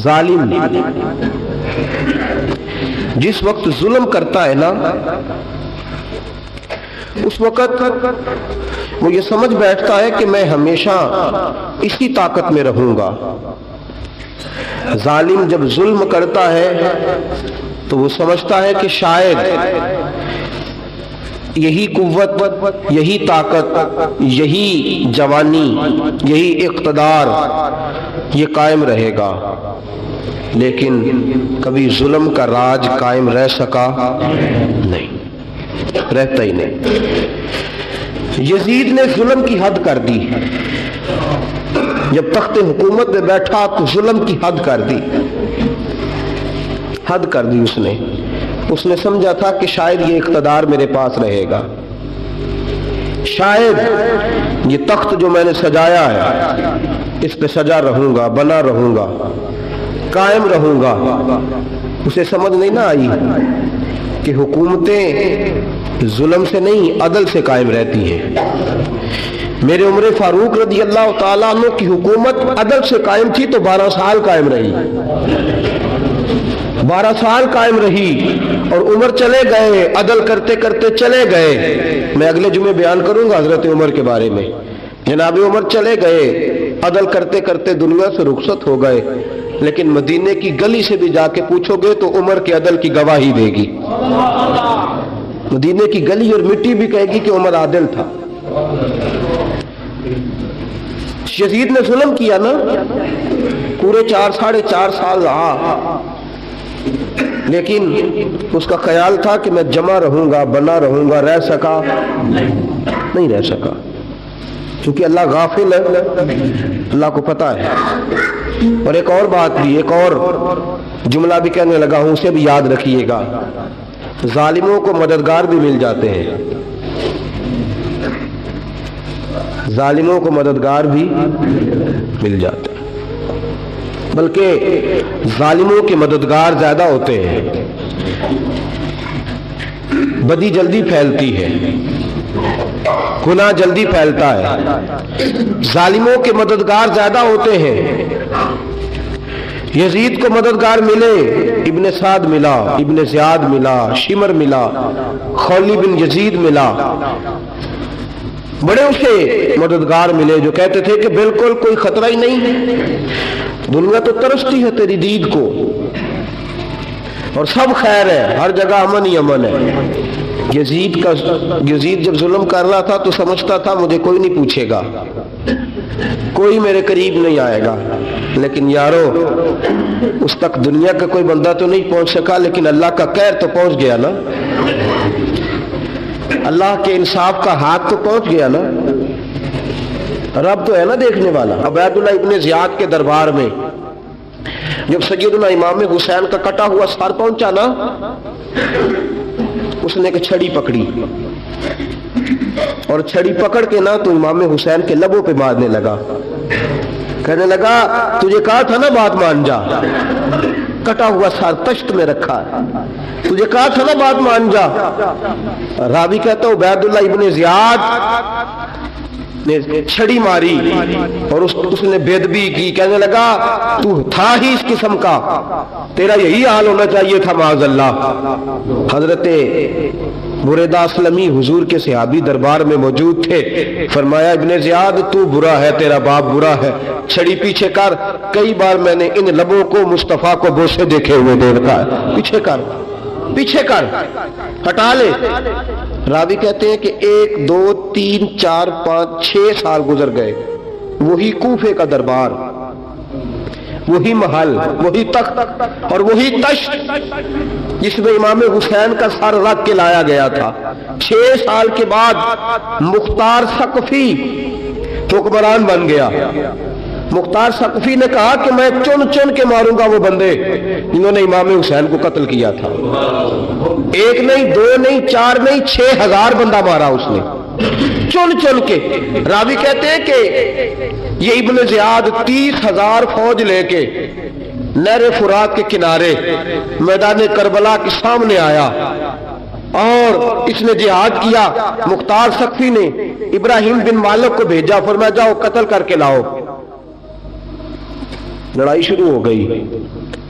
ظالم جس وقت ظلم کرتا ہے نا، اس وقت وہ یہ سمجھ بیٹھتا ہے کہ میں ہمیشہ اسی طاقت میں رہوں گا۔ ظالم جب ظلم کرتا ہے تو وہ سمجھتا ہے کہ شاید یہی قوت، یہی طاقت، یہی جوانی، یہی اقتدار یہ قائم رہے گا، لیکن کبھی ظلم کا راج قائم رہ سکا نہیں، رہتا ہی نہیں۔ یزید نے ظلم کی حد کر دی، جب تخت حکومت میں بیٹھا تو ظلم کی حد کر دی، حد کر دی اس نے سمجھا تھا کہ شاید یہ اقتدار میرے پاس رہے گا، شاید یہ تخت جو میں نے سجایا ہے اس پہ سجا رہوں گا، بنا رہوں گا، قائم رہوں گا۔ اسے سمجھ نہیں نہ آئی کہ حکومتیں ظلم سے نہیں عدل سے قائم رہتی ہیں۔ میرے عمر فاروق رضی اللہ تعالیٰ عنہ کی حکومت عدل سے قائم تھی تو 12 سال قائم رہی، 12 سال قائم رہی، اور عمر چلے گئے، عدل کرتے کرتے چلے گئے۔ میں اگلے جمعے بیان کروں گا حضرت عمر کے بارے میں۔ جناب عمر چلے گئے، عدل کرتے کرتے دنیا سے رخصت ہو گئے، لیکن مدینے کی گلی سے بھی جا کے پوچھو گے تو عمر کے عدل کی گواہی دے گی۔ مدینے کی گلی اور مٹی بھی کہے گی کہ عمر عادل تھا۔ یزید نے ظلم کیا نا، پورے 4.5 سال رہا، لیکن اس کا خیال تھا کہ میں جمع رہوں گا، بنا رہوں گا، رہ سکا نہیں، رہ سکا، کیونکہ اللہ غافل ہے، اللہ کو پتہ ہے۔ اور ایک اور بات بھی، ایک اور جملہ بھی کہنے لگا ہوں، اسے بھی یاد رکھیے گا، ظالموں کو مددگار بھی مل جاتے ہیں، ظالموں کو مددگار بھی مل جاتے ہیں، بلکہ ظالموں کے مددگار زیادہ ہوتے ہیں۔ بدی جلدی پھیلتی ہے، گناہ جلدی پھیلتا ہے، ظالموں کے مددگار زیادہ ہوتے ہیں۔ یزید کو مددگار ملے، ابن سعد ملا، ابن زیاد ملا، شمر ملا، خولی بن یزید ملا، بڑے اسے مددگار ملے جو کہتے تھے کہ بالکل کوئی خطرہ ہی نہیں، دنیا تو ترستی ہے تیری دید کو، اور سب خیر ہے، ہر جگہ امن ہی امن ہے۔ یزید جب ظلم کر رہا تھا تو سمجھتا تھا مجھے کوئی نہیں پوچھے گا، کوئی میرے قریب نہیں آئے گا، لیکن یارو اس تک دنیا کا کوئی بندہ تو نہیں پہنچ سکا، لیکن اللہ کا قہر تو پہنچ گیا نا، اللہ کے انصاف کا ہاتھ تو پہنچ گیا نا، رب تو ہے نا دیکھنے والا۔ عبید اللہ ابن زیاد کے دربار میں جب سیدنا امام حسین کا کٹا ہوا سر پہنچا نا، اس نے ایک چھڑی پکڑی، اور چھڑی پکڑ کے نا تو امام حسین کے لبوں پہ مارنے لگا، کہنے لگا تجھے کہا تھا نا بات مان جا، کٹا ہوا سر تشت میں رکھا ہے، تجھے کہا تھا نا بات مان جا۔ راوی کہتا ہوں عبید اللہ ابن زیاد نے چھڑی ماری اور اس نے بے ادبی کی، کہنے لگا تو تھا ہی اس قسم کا، تیرا یہی حال ہونا چاہیے تھا معاذ اللہ۔ حضرت بریدہ اسلمی حضور کے صحابی دربار میں موجود تھے، فرمایا ابن زیاد تو برا ہے، تیرا باپ برا ہے، چھڑی پیچھے کر۔ کئی بار میں نے ان لبوں کو مصطفیٰ کو بوسے دیکھے ہوئے دیکھا ہے، پیچھے کر، پیچھے کر، ہٹا لے۔ راوی کہتے ہیں کہ 1 2 3 4 5 6 سال گزر گئے، وہی کوفے کا دربار، وہی محل، وہی تخت اور وہی تشت جس میں امام حسین کا سر رکھ کے لایا گیا تھا۔ 6 سال کے بعد مختار ثقفی حکمران بن گیا۔ مختار ثقفی نے کہا کہ میں چن چن کے ماروں گا وہ بندے جنہوں نے امام حسین کو قتل کیا تھا۔ 1 نہیں 2 نہیں 4 نہیں 6000 بندہ مارا اس نے، چن چن کے۔ راوی کہتے ہیں کہ یہ ابن زیاد 30,000 فوج لے کے نہر فرات کے کنارے میدان کربلا کے سامنے آیا اور اس نے جہاد کیا۔ مختار ثقفی نے ابراہیم بن مالک کو بھیجا، فرمایا جاؤ قتل کر کے لاؤ۔ لڑائی شروع ہو گئی،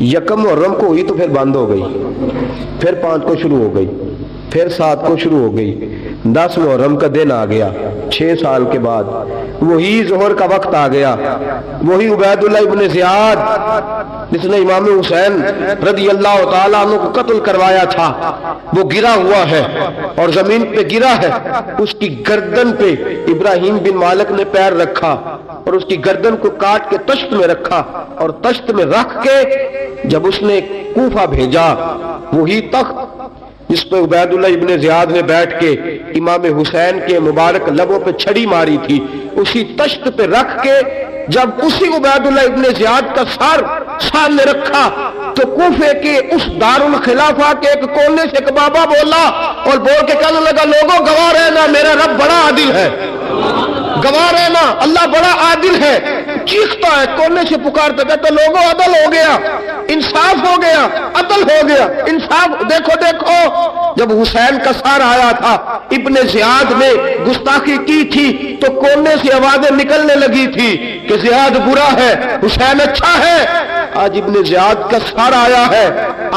یکم محرم کو ہوئی تو پھر بند ہو گئی، پھر 5 کو شروع ہو گئی، پھر 7 کو شروع ہو گئی، 10 محرم کا دن آ گیا 6 سال کے بعد، وہی ظہر کا وقت آ گیا، وہی عبید اللہ ابن زیاد جس نے امام حسین رضی اللہ تعالیٰ عنہ کو قتل کروایا تھا، وہ گرا ہوا ہے اور زمین پہ گرا ہے، اس کی گردن پہ ابراہیم بن مالک نے پیر رکھا اور اس کی گردن کو کاٹ کے تشت میں رکھا، اور تشت میں رکھ کے جب اس نے کوفہ بھیجا، وہی تخت جس پہ عبید اللہ ابن زیاد نے بیٹھ کے امام حسین کے مبارک لبوں پہ چھڑی ماری تھی، اسی تشت پہ رکھ کے جب اسی عبید اللہ ابن زیاد کا سر سامنے رکھا تو کوفے کے اس دارالخلافہ کے ایک کونے سے ایک بابا بولا اور بول کے کہنے لگا، لوگوں گواہ رہنا میرا رب بڑا عادل ہے، گواہ رہنا اللہ بڑا عادل ہے۔ چیختا ہے، کونے سے پکارتا، کہتا لوگوں عدل ہو گیا، انصاف ہو گیا، عدل ہو گیا، انصاف۔ دیکھو دیکھو، جب حسین کا سر آیا تھا، ابن زیاد نے گستاخی کی تھی تو کونے سے آوازیں نکلنے لگی تھی کہ زیاد برا ہے، حسین اچھا ہے۔ آج ابن زیاد کا سر آیا ہے،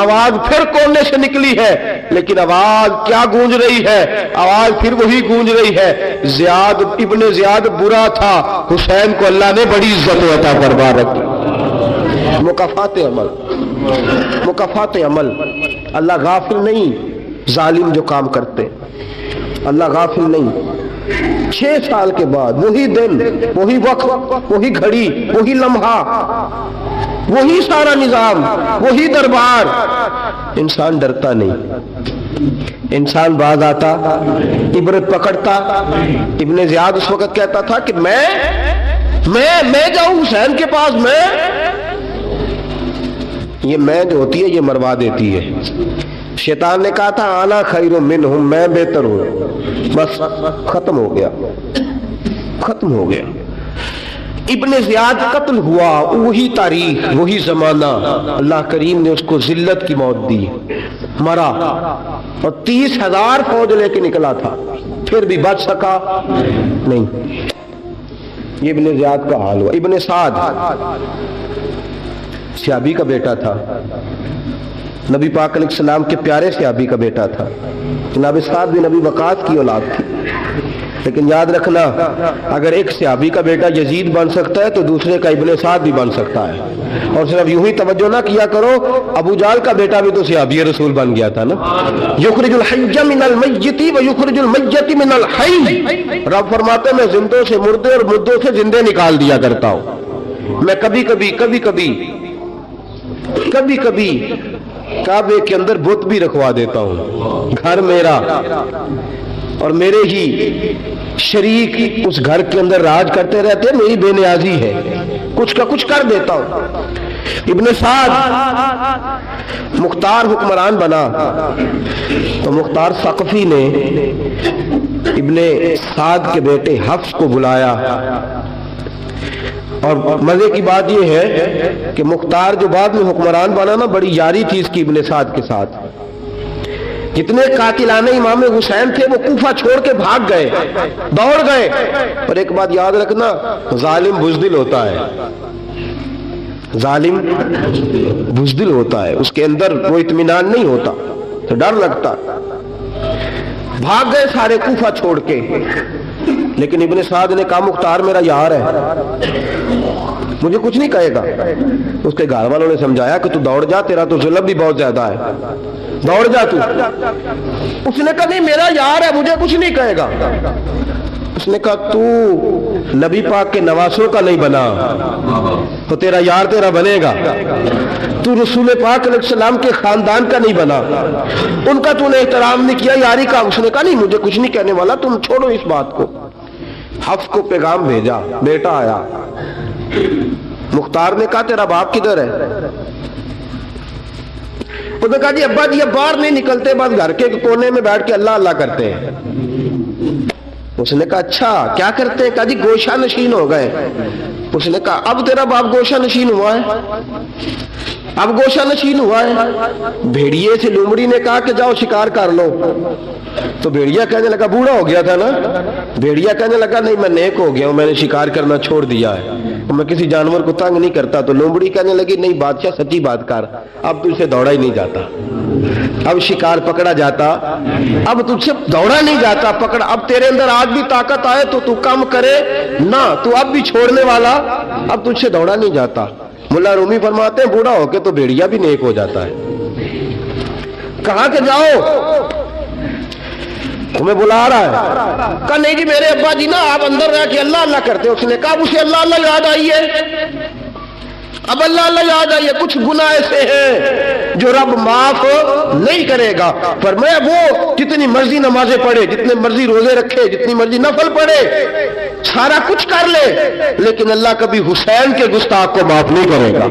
آواز پھر کونے سے نکلی ہے، لیکن آواز کیا گونج رہی ہے؟ آواز پھر وہی گونج رہی ہے، زیاد ابن زیاد برا تھا، حسین کو اللہ نے بڑی عزت عطا فرما رکھی۔ مکافات عمل، مکافات عمل، اللہ غافل نہیں ظالم جو کام کرتے، اللہ غافل نہیں۔ 6 سال کے بعد وہی دن، وہی وقت، وہی گھڑی، وہی لمحہ، وہی سارا نظام، وہی دربار، انسان ڈرتا نہیں، انسان باز آتا، عبرت پکڑتا۔ ابن زیاد اس وقت کہتا تھا کہ میں جاؤں حسین کے پاس، میں جو ہوتی ہے یہ مروا دیتی ہے۔ شیطان نے کہا تھا آنا خیر منہم، میں بہتر ہوں، بس ختم ہو گیا، ختم ہو گیا۔ ابن زیاد قتل ہوا، وہی تاریخ، وہی زمانہ، اللہ کریم نے اس کو ذلت کی موت دی، مرا، اور 30,000 فوج لے کے نکلا تھا، پھر بھی بچ سکا نہیں۔ یہ ابن زیاد کا حال ہوا۔ ابن سعد صحابی کا بیٹا تھا، نبی پاک علیہ السلام کے پیارے صحابی کا بیٹا تھا، جناب سعد بن ابی وقاص کی اولاد تھی، لیکن یاد رکھنا اگر ایک صحابی کا بیٹا یزید بن سکتا ہے تو دوسرے کا ابن سعد بھی بن سکتا ہے۔ اور صرف یوں ہی توجہ نہ کیا کرو، ابو جہل کا بیٹا بھی تو صحابی رسول بن گیا تھا نا، یخرج الحی من المیت و یخرج المیت من الحی، رب فرماتے میں زندوں سے مردے اور مردوں سے زندے نکال دیا کرتا ہوں۔ میں کبھی کبھی کعبے کے اندر بت بھی رکھوا دیتا ہوں، گھر میرا اور میرے ہی شریک اس گھر کے اندر راج کرتے رہتے، میری بے نیازی ہے، کچھ کا کچھ کر دیتا ہوں۔ ابن سعد مختار حکمران بنا تو مختار ثقفی نے ابن سعد کے بیٹے حفص کو بلایا، اور مزے کی بات یہ ہے کہ مختار جو بعد میں حکمران بنا نا، بڑی یاری تھی اس کی ابن سعد کے ساتھ۔ جتنے قاتلان امام حسین تھے وہ کوفہ چھوڑ کے بھاگ گئے، دوڑ گئے۔ اور ایک بات یاد رکھنا، ظالم بزدل ہوتا ہے، ظالم بزدل ہوتا ہے، اس کے اندر وہ اطمینان نہیں ہوتا، تو ڈر لگتا۔ بھاگ گئے سارے کوفہ چھوڑ کے، لیکن ابن سعد نے کہا مختار میرا یار ہے، مجھے کچھ نہیں کہے گا۔ اس کے گھر والوں نے سمجھایا کہ تو دوڑ جا، تیرا تو ظلم بھی بہت زیادہ ہے، دوڑ جا تو۔ اس نے کہا نہیں میرا یار ہے، مجھے کچھ نہیں کہے گا۔ اس نے کہا تو نبی پاک کے نواسوں کا نہیں بنا تو تیرا یار تیرا بنے گا، تو رسول پاک علیہ السلام کے خاندان کا نہیں بنا، ان کا تو نے احترام نہیں کیا، یاری کا۔ اس نے کہا نہیں مجھے کچھ نہیں کہنے والا، تم چھوڑو اس بات کو۔ حفص کو پیغام بھیجا، بیٹا آیا۔ مختار نے کہا تیرا باپ کدھر ہے؟ اس نے کہا جی ابا جی اب باہر نہیں نکلتے، بس گھر کے کونے میں بیٹھ کے اللہ اللہ کرتے ہیں۔ اس نے کہا اچھا کیا کرتے ہیں؟ کہا جی گوشہ نشین ہو گئے۔ اس نے کہا اب تیرا باپ گوشہ نشین ہوا ہے؟ اب گوشہ نشین ہوا ہے؟ بھیڑیے سے لومڑی نے کہا کہ جاؤ شکار کر لو، تو بھیڑیا کہنے لگا بوڑھا ہو گیا تھا نا، بھیڑیا کہنے لگا نہیں میں نیک ہو گیا ہوں، میں نے شکار کرنا چھوڑ دیا ہے۔ میں کسی جانور کو تنگ نہیں کرتا. تو لومڑی کہنے لگی نہیں بادشاہ سچی بات کر, اب تجھ سے دوڑا ہی نہیں جاتا, اب شکار پکڑا جاتا, اب تجھ سے دوڑا نہیں جاتا پکڑا, اب تیرے اندر آج بھی طاقت آئے تو کم کرے نہ, تو اب بھی چھوڑنے والا, اب تجھ سے دوڑا نہیں جاتا. ملا رومی فرماتے ہیں بوڑھا ہو کے تو بھیڑیا بھی نیک ہو جاتا ہے. کہا کہ جاؤ, تمہیں بلا رہا ہے. کہا نہیں جی میرے ابا جی نا آپ اندر رہ کے اللہ اللہ کرتے. اس نے کہا اسے اللہ اللہ یاد آئی ہے, اب اللہ اللہ یاد آئی ہے, کچھ گناہ ایسے ہیں جو رب معاف نہیں کرے گا. فرمایا وہ جتنی مرضی نمازیں پڑھے, جتنے مرضی روزے رکھے, جتنی مرضی نفل پڑھے, سارا کچھ کر لے, لیکن اللہ کبھی حسین کے گستاخ کو معاف نہیں کرے گا,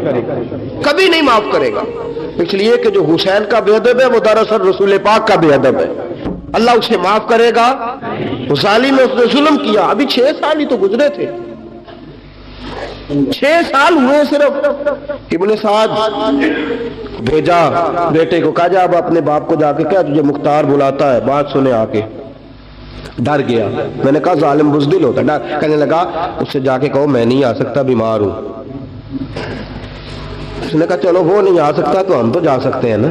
کبھی نہیں معاف کرے گا. اس لیے کہ جو حسین کا بے ادب ہے وہ دراصل رسول پاک کا بے ادب ہے. اللہ اسے معاف کرے گا. اس ظالم نے اس نے ظلم کیا. ابھی 6 سال ہی تو گزرے تھے, 6 سال ہوئے صرف. ابن سعد بھیجا بیٹے کو, کہا جا اب اپنے باپ کو جا کے کیا تجھے مختار بلاتا ہے, بات سنے آ کے. ڈر گیا. میں نے کہا ظالم بزدل ہوتا ہے. کہنے لگا اس سے جا کے کہو میں نہیں آ سکتا, بیمار ہوں. اس نے کہا چلو وہ نہیں آ سکتا تو ہم تو جا سکتے ہیں نا,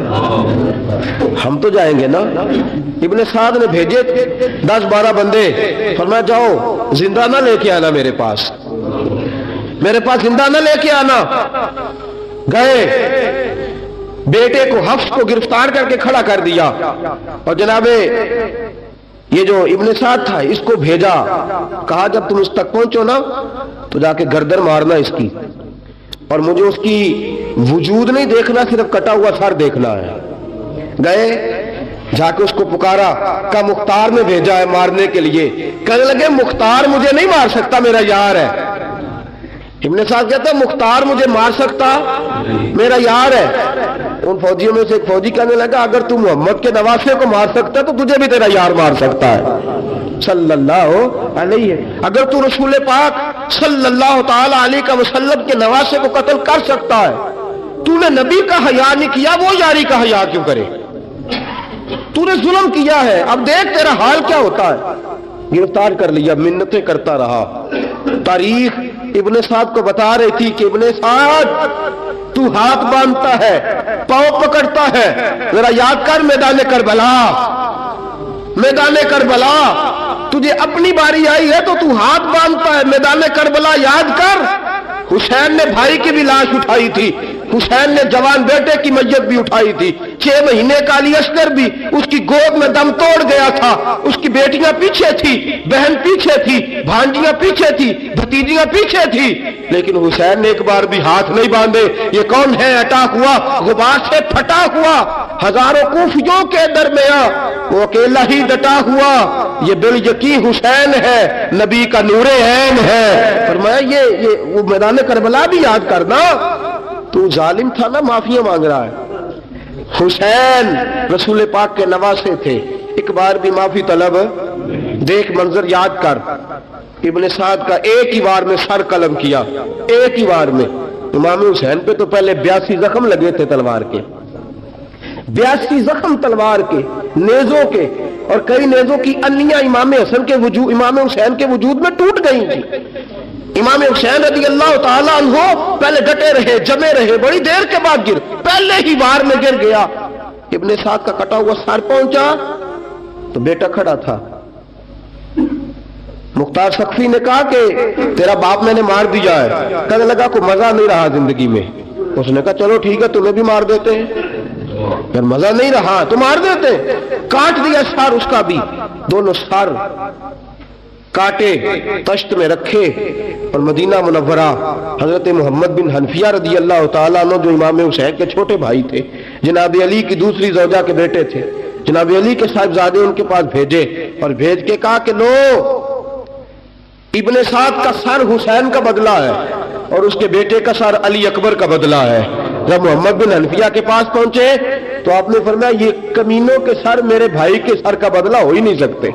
ہم تو جائیں گے نا. ابن سعد نے بھیجے 10-12 بندے, فرمایا جاؤ زندہ نہ لے کے آنا میرے پاس, میرے پاس زندہ نہ لے کے آنا. گئے, بیٹے کو حفص کو گرفتار کر کے کھڑا کر دیا, اور جناب یہ جو ابن سعد تھا اس کو بھیجا. کہا جب تم اس تک پہنچو نا تو جا کے گردن مارنا اس کی, اور مجھے اس کی وجود نہیں دیکھنا, صرف کٹا ہوا سر دیکھنا ہے. گئے, جا کے اس کو پکارا, کا مختار نے بھیجا ہے مارنے کے لیے. کہنے لگے مختار مجھے نہیں مار سکتا, میرا یار ہے. ابن سعد کہتا ہے مختار مجھے مار سکتا, میرا یار ہے. ان فوجیوں میں سے ایک فوجی کہنے لگا اگر تو محمد کے نواسے کو مار سکتا تو تجھے بھی تیرا یار مار سکتا ہے صلی اللہ علیہ. اگر تو رسول پاک صلی اللہ تعالی علیہ وسلم کے نواسے کو قتل کر سکتا ہے, تو نے نبی کا حیا نہیں کیا, وہ یاری کا حیا کیوں کرے؟ تو نے ظلم کیا ہے, اب دیکھ تیرا حال کیا ہوتا ہے. گرفتار کر لیا, منتیں کرتا رہا. تاریخ ابن سعد کو بتا رہی تھی کہ ابن سعد تو ہاتھ باندھتا ہے, پاؤں پکڑتا ہے, ذرا یاد کر میدان کربلا, میدان کربلا تجھے اپنی باری آئی ہے تو ہاتھ باندھتا ہے. میدان کربلا یاد کر, حسین نے بھائی کی بھی لاش اٹھائی تھی, حسین نے جوان بیٹے کی میت بھی اٹھائی تھی, 6 مہینے کا علی اصغر بھی اس کی گود میں دم توڑ گیا تھا. اس کی بیٹیاں پیچھے تھی, بہن پیچھے تھی, بھانجیاں پیچھے تھی, بھتیجیاں پیچھے تھی, لیکن حسین نے ایک بار بھی ہاتھ نہیں باندھے. یہ کون ہے اٹا ہوا, غبار سے پھٹا ہوا, ہزاروں کوفیوں کے درمیان وہ اکیلا ہی ڈٹا ہوا. یہ بال یقین حسین ہے, نبی کا نور عین ہے. فرمایا یہ وہ میدان کربلا بھی یاد کرنا. تو ظالم تھا نا, معافیاں مانگ رہا ہے. حسین رسول پاک کے نواسے تھے, ایک بار بھی معافی طلب. دیکھ منظر یاد کر, ابن سعد کا ایک ہی وار میں سر قلم کیا, ایک ہی وار میں. امام حسین پہ تو پہلے 82 زخم لگے تھے تلوار کے, 82 زخم تلوار کے, نیزوں کے, اور کئی نیزوں کی انیاں امام حسن کے وجود, امام حسین کے وجود میں ٹوٹ گئی تھی. امام حسین رضی اللہ تعالیٰ عنہ پہلے ڈٹے رہے, جمے رہے, بڑی دیر کے بعد گر, پہلے ہی وار میں گر گیا. ابن سعد کا کٹا ہوا سر پہنچا تو بیٹا کھڑا تھا. مختار سقفی نے کہا کہ تیرا باپ میں نے مار دیا ہے. کہنے لگا کوئی مزہ نہیں رہا زندگی میں. اس نے کہا چلو ٹھیک ہے تمہیں بھی مار دیتے ہیں. پھر مزہ نہیں رہا تو مار دیتے. کاٹ دیا سر اس کا بھی, دونوں سر کاٹے, تشت میں رکھے, اور مدینہ منورہ حضرت محمد بن حنفیہ رضی اللہ تعالیٰ عنہ جو امام حسین کے چھوٹے بھائی تھے, جناب علی کی دوسری زوجہ کے بیٹے تھے, جناب علی کے صاحبزادے ان کے پاس بھیجے, اور بھیج کے کہا کہ لو ابن سعد کا سر حسین کا بدلہ ہے اور اس کے بیٹے کا سر علی اکبر کا بدلہ ہے. جب محمد بن حنفیہ کے پاس پہنچے تو آپ نے فرمایا یہ کمینوں کے سر میرے بھائی کے سر کا بدلہ ہو ہی نہیں سکتے,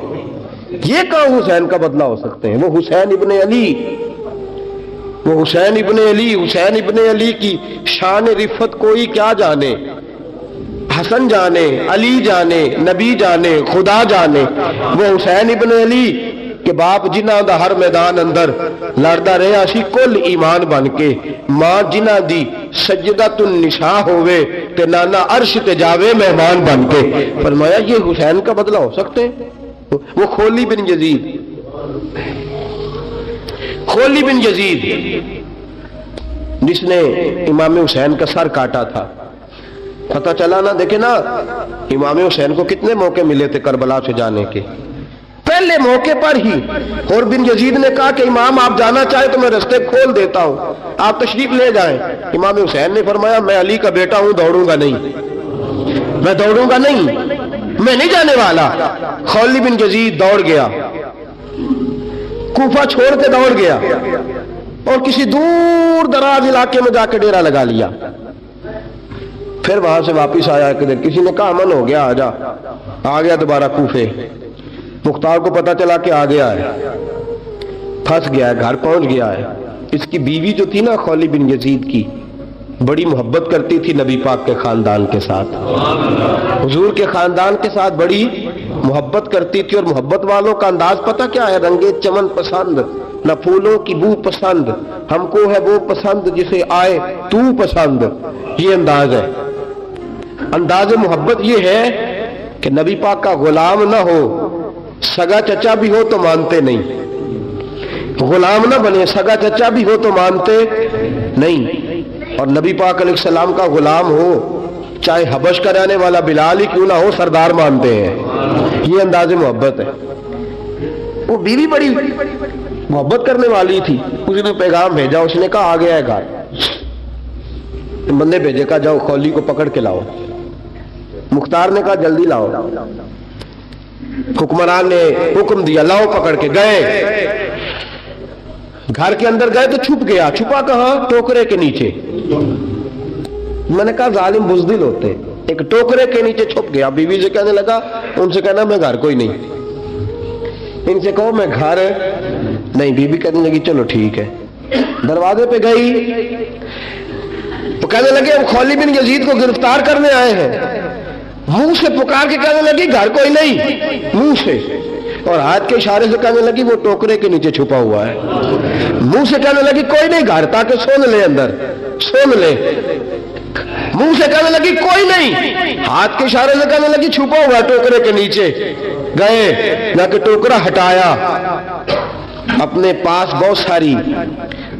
یہ کہاں حسین کا بدلہ ہو سکتے ہیں. وہ حسین ابن علی, وہ حسین ابن علی, حسین ابن علی کی شان رفت کوئی کیا جانے, حسن جانے, علی جانے, نبی جانے, خدا جانے. وہ حسین ابن علی کہ باپ جنہ دا ہر میدان اندر لڑدا رہا سی کل ایمان بن کے، ماں جنہ دی سجدۃ النساء ہوئے تے نانا عرش تے جاوے مہمان بن کے۔ فرمایا یہ حسین کا بدلہ ہو سکتے ہیں؟ وہ خولی بن یزید، خولی بن یزید جس نے امام حسین کا سر کاٹا تھا، پتہ چلا نا، دیکھیں نا امام حسین کو کتنے موقع ملے تھے کربلا سے جانے کے، پہلے موقع پر ہی اور بن یزید نے کہا کہ امام آپ جانا چاہے تو میں رستے کھول دیتا ہوں، آپ تشریف لے جائیں۔ امام حسین نے فرمایا میں علی کا بیٹا ہوں، دوڑوں گا نہیں، میں دوڑوں گا نہیں، میں نہیں جانے والا۔ خولی بن یزید دوڑ گیا، کوفہ چھوڑ کے دوڑ گیا اور کسی دور دراز علاقے میں جا کے ڈیرا لگا لیا۔ پھر وہاں سے واپس آیا کہ کسی نے کہا امن ہو گیا، آجا، آ گیا دوبارہ کوفے۔ مختار کو پتا چلا کہ آ گیا ہے، پھنس گیا ہے، گھر پہنچ گیا ہے۔ اس کی بیوی جو تھی نا خولی بن یزید کی، بڑی محبت کرتی تھی نبی پاک کے خاندان کے ساتھ، حضور کے خاندان کے ساتھ بڑی محبت کرتی تھی، اور محبت والوں کا انداز پتہ کیا ہے؟ رنگے چمن پسند، نہ پھولوں کی بو پسند، ہم کو ہے وہ پسند جسے آئے تو پسند، یہ انداز ہے۔ انداز محبت یہ ہے کہ نبی پاک کا غلام نہ ہو، سگا چچا بھی ہو تو مانتے نہیں، غلام نہ بنے، سگا چچا بھی ہو تو مانتے نہیں، اور نبی پاک علیہ السلام کا غلام ہو، چاہے حبش کا رہنے والا بلال ہی کیوں نہ ہو، سردار مانتے ہیں۔ یہ انداز محبت ہے۔ وہ بیوی بڑی محبت کرنے والی تھی، اس نے پیغام بھیجا، اس نے کہا آ گیا ہے گھر، بندے بھیجے، کہا جاؤ خولی کو پکڑ کے لاؤ۔ مختار نے کہا جلدی لاؤ، حکمران نے حکم دیا لاؤ، پکڑ کے گئے، گھر کے اندر گئے تو چھپ گیا۔ چھپا کہاں؟ ٹوکرے کے نیچے۔ میں نے کہا ظالم بزدل ہوتے، ایک ٹوکرے کے نیچے چھپ گیا۔ بیوی سے کہنے لگا، ان سے کہنا میں گھر کوئی نہیں، ان سے کہو میں گھر نہیں۔ بیوی کہنے لگی چلو ٹھیک ہے۔ دروازے پہ گئی تو کہنے لگے ہم خولی بن یزید کو گرفتار کرنے آئے ہیں۔ منہ سے پکار کے کہنے لگی گھر کوئی نہیں، منہ سے، اور ہاتھ کے اشارے سے کہنے لگی وہ ٹوکرے کے نیچے چھپا ہوا ہے۔ منہ سے کہنے لگی کوئی نہیں گھر، تاکہ سن لے، اندر سن لے۔ منہ سے کہنے لگی کوئی نہیں، ہاتھ کے اشارے سے کہنے لگی چھپا ہوا ہے ٹوکرے کے نیچے۔ گئے، جا کے ٹوکرا ہٹایا، اپنے پاس بہت ساری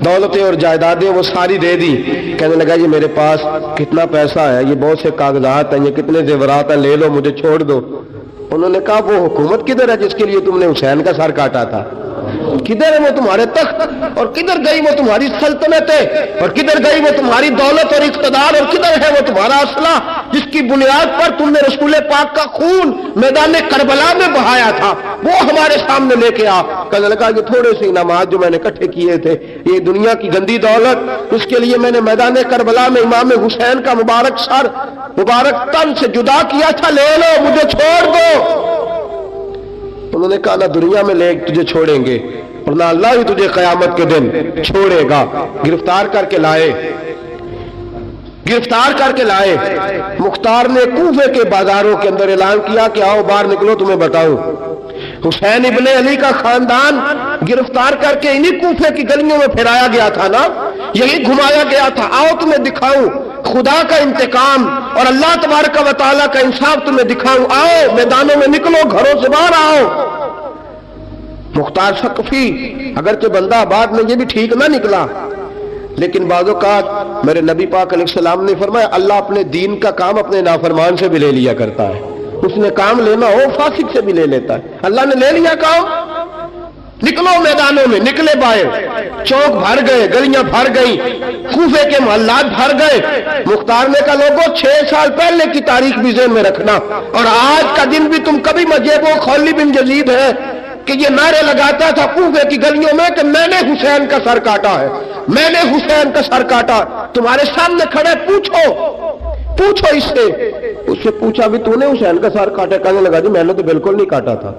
دولتیں اور جائیدادیں وہ ساری دے دی۔ کہنے لگا یہ میرے پاس کتنا پیسہ ہے، یہ بہت سے کاغذات ہیں، یہ کتنے زیورات ہیں، لے لو، مجھے چھوڑ دو۔ انہوں نے کہا وہ حکومت کدھر ہے جس کے لیے تم نے حسین کا سر کاٹا تھا؟ کدھر ہے وہ تمہارے تخت، اور کدھر گئی وہ تمہاری سلطنتیں، اور کدھر گئی وہ تمہاری دولت اور اقتدار، اور کدھر ہے وہ تمہارا اسلحہ جس کی بنیاد پر تم نے رسول پاک کا خون میدان کربلا میں بہایا تھا، وہ ہمارے سامنے لے کے آ۔ کہنے لگا یہ تھوڑے سے انعامات جو میں نے اکٹھے کیے تھے، یہ دنیا کی گندی دولت، اس کے لیے میں نے میدان کربلا میں امام حسین کا مبارک سر مبارک تن سے جدا کیا تھا، لے لو، مجھے چھوڑ دو۔ انہوں نے کہا نہ دنیا میں لے تجھے چھوڑیں گے اور نہ اللہ ہی تجھے قیامت کے دن چھوڑے گا۔ گرفتار کر کے لائے، گرفتار کر کے لائے۔ مختار نے کوفے کے بازاروں کے اندر اعلان کیا کہ آؤ باہر نکلو، تمہیں بتاؤں حسین ابن علی کا خاندان گرفتار کر کے انہی کوفے کی گلیوں میں پھرایا گیا تھا نا، یہی گھمایا گیا تھا، آؤ تمہیں دکھاؤں خدا کا انتقام اور اللہ تبارک و تعالیٰ کا انصاف تمہیں دکھاؤں، آؤ میدانوں میں نکلو، گھروں سے باہر آؤ۔ مختار ثقفی اگرچہ بندہ آباد میں یہ بھی ٹھیک نہ نکلا، لیکن بعض اوقات میرے نبی پاک علیہ السلام نے فرمایا اللہ اپنے دین کا کام اپنے نافرمان سے بھی لے لیا کرتا ہے، اس نے کام لینا ہو فاسق سے بھی لے لیتا ہے۔ اللہ نے لے لیا کام، نکلو میدانوں میں، نکلے باہر، چوک بھر گئے، گلیاں بھر گئی، کوفے کے محلات بھر گئے۔ مختار نے کہا لوگوں 6 سال پہلے کی تاریخ بھی ذہن میں رکھنا، اور آج کا دن بھی تم کبھی مجیب و خولی بن یزید ہے کہ یہ نعرے لگاتا تھا کوفے کی گلیوں میں کہ میں نے حسین کا سر کاٹا ہے، میں نے حسین کا سر کاٹا۔ تمہارے سامنے کھڑے، پوچھو اس سے پوچھا بھی تو نے حسین کا سر کاٹا؟ کہنے لگا جی میں نے تو بالکل نہیں کاٹا تھا،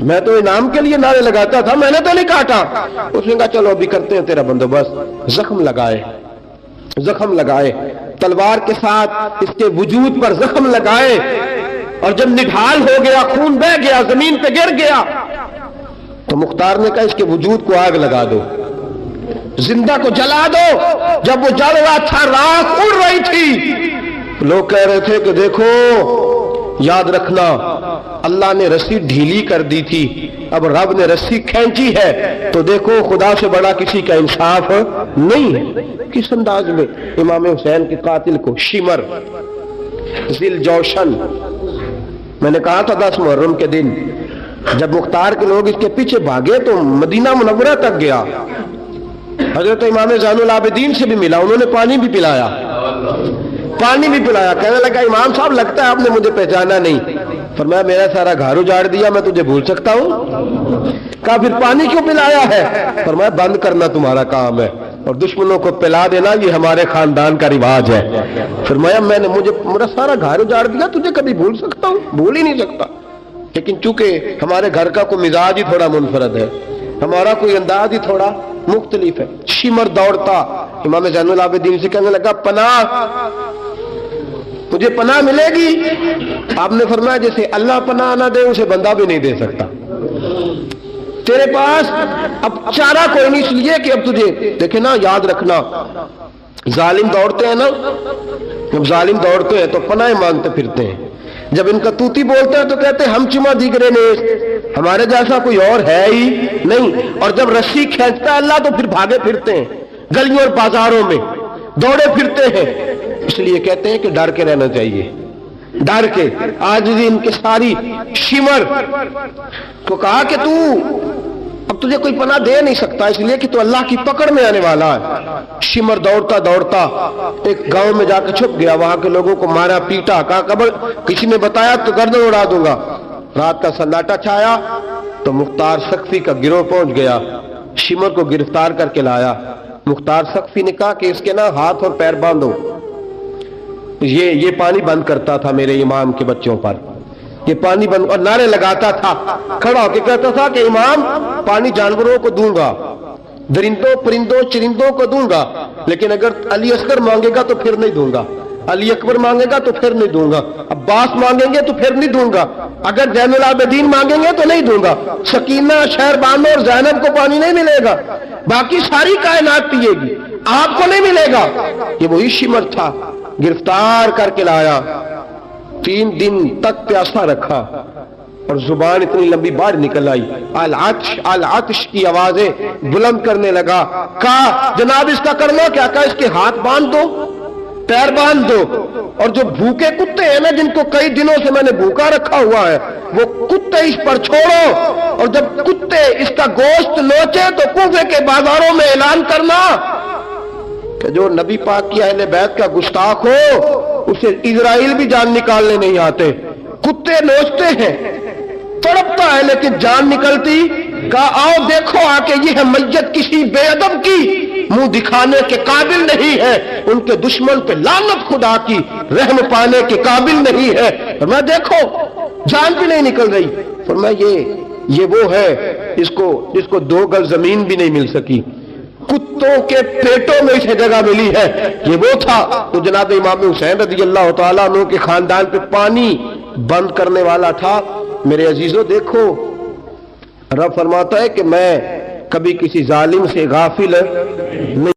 میں تو انعام کے لیے نعرے لگاتا تھا، میں نے تو نہیں کاٹا۔ اس نے کہا چلو ابھی کرتے ہیں تیرا بندوبست۔ زخم لگائے تلوار کے ساتھ، اس کے وجود پر زخم لگائے، اور جب نڈھال ہو گیا، خون بہہ گیا، زمین پہ گر گیا، تو مختار نے کہا اس کے وجود کو آگ لگا دو، زندہ کو جلا دو۔ جب وہ جل رہا تھا راکھ اڑ رہی تھی، لوگ کہہ رہے تھے کہ دیکھو یاد رکھنا اللہ نے رسی ڈھیلی کر دی تھی، اب رب نے رسی کھینچی ہے، تو دیکھو خدا سے بڑا کسی کا انصاف نہیں ہے۔ کس انداز میں امام حسین کے قاتل کو شمر ذیل جوشن، میں نے کہا تھا 10 محرم کے دن جب مختار کے لوگ اس کے پیچھے بھاگے تو مدینہ منورہ تک گیا، حضرت امام زین العابدین سے بھی ملا، انہوں نے پانی بھی پلایا، کہنے لگا امام صاحب لگتا ہے آپ نے مجھے پہچانا نہیں۔ فرمایا میرا سارا گھر اجاڑ دیا، میں تجھے بھول سکتا ہوں؟ کہا پھر پانی کیوں پلایا ہے؟ فرمایا بند کرنا تمہارا کام ہے اور دشمنوں کو پلا دینا یہ ہمارے خاندان کا رواج ہے۔ فرمایا مجھے میرا سارا گھر اجاڑ دیا، تجھے کبھی بھول سکتا ہوں؟ بھول ہی نہیں سکتا، لیکن چونکہ ہمارے گھر کا کوئی مزاج ہی تھوڑا منفرد ہے، ہمارا کوئی انداز ہی تھوڑا مختلف ہے۔ شمر دوڑتا امام زین العابدین سے کہنے لگا پناہ، مجھے پناہ ملے گی؟ آپ نے فرمایا جیسے اللہ پناہ نہ دے اسے بندہ بھی نہیں دے سکتا، تیرے پاس اب چارہ کوئی نہیں، اس لیے کہ اب تجھے دیکھے نا، یاد رکھنا ظالم دوڑتے ہیں نا، جب ظالم دوڑتے ہیں تو پناہ مانگتے پھرتے ہیں، جب ان کا توتی بولتے ہیں تو کہتے ہیں ہم چما دیگرے نیز، ہمارے جیسا کوئی اور ہے ہی نہیں، اور جب رسی کھینچتا ہے اللہ تو پھر بھاگے پھرتے ہیں گلیوں اور بازاروں میں، دوڑے پھرتے ہیں۔ اس لیے کہتے ہیں کہ ڈر کے رہنا چاہیے، ڈر کے۔ آج بھی ان کے ساری شمر کو کہا کہ تو اب تجھے کوئی پناہ دے نہیں سکتا، اس لیے کہ تو اللہ کی پکڑ میں آنے والا ہے۔ شمر دوڑتا دوڑتا ایک گاؤں میں جا کے چھپ گیا، وہاں کے لوگوں کو مارا پیٹا، کہا قبر کسی نے بتایا تو گردن اڑا دوں گا۔ رات کا سناٹا چھایا تو مختار سقفی کا گروہ پہنچ گیا، شمر کو گرفتار کر کے لایا۔ مختار سقفی نے کہا کہ اس کے نا ہاتھ اور پیر باندھو، یہ پانی بند کرتا تھا میرے امام کے بچوں پر، یہ پانی بند، اور نعرے لگاتا تھا، کھڑا ہو کے کہتا تھا کہ امام پانی جانوروں کو دوں گا، درندوں پرندوں چرندوں کو دوں گا، لیکن اگر علی اصغر مانگے گا تو پھر نہیں دوں گا، علی اکبر مانگے گا تو پھر نہیں دوں گا، عباس مانگیں گے تو پھر نہیں دوں گا، اگر زین العابدین مانگیں گے تو نہیں دوں گا، سکینہ شہر بانو اور زینب کو پانی نہیں ملے گا، باقی ساری کائنات پیے گی، آپ کو نہیں ملے گا۔ یہ وہی شمر تھا، گرفتار کر کے لایا، 3 دن تک پیاسا رکھا اور زبان اتنی لمبی باہر نکل آئی، العطش العطش کی آوازیں بلند کرنے لگا۔ کہا جناب اس کا کرنا کیا؟ کہا اس کے ہاتھ باندھ دو، پیر باندھ دو، اور جو بھوکے کتے ہیں نا جن کو کئی دنوں سے میں نے بھوکا رکھا ہوا ہے، وہ کتے اس پر چھوڑو، اور جب کتے اس کا گوشت نوچے تو کوفے کے بازاروں میں اعلان کرنا کہ جو نبی پاک کی اہل بیت کا گستاخ ہو اسے اسرائیل بھی جان نکالنے نہیں آتے، کتے نوچتے ہیں، تڑپتا ہے لیکن جان نکلتی۔ کہا آؤ دیکھو آ کے یہ ہے میت کسی بے ادب کی، منہ دکھانے کے قابل نہیں ہے، ان کے دشمن پہ لعنت خدا کی، رحم پانے کے قابل نہیں ہے، اور میں دیکھو جان بھی نہیں نکل رہی۔ فرمایا یہ وہ ہے جس کو 2 گز زمین بھی نہیں مل سکی، کتوں کے پیٹوں میں اسے جگہ ملی ہے، یہ وہ تھا۔ تو جناب امام حسین رضی اللہ تعالیٰ عنہ کے خاندان پہ پانی بند کرنے والا تھا۔ میرے عزیزو دیکھو، رب فرماتا ہے کہ میں کبھی کسی ظالم سے غافل نہیں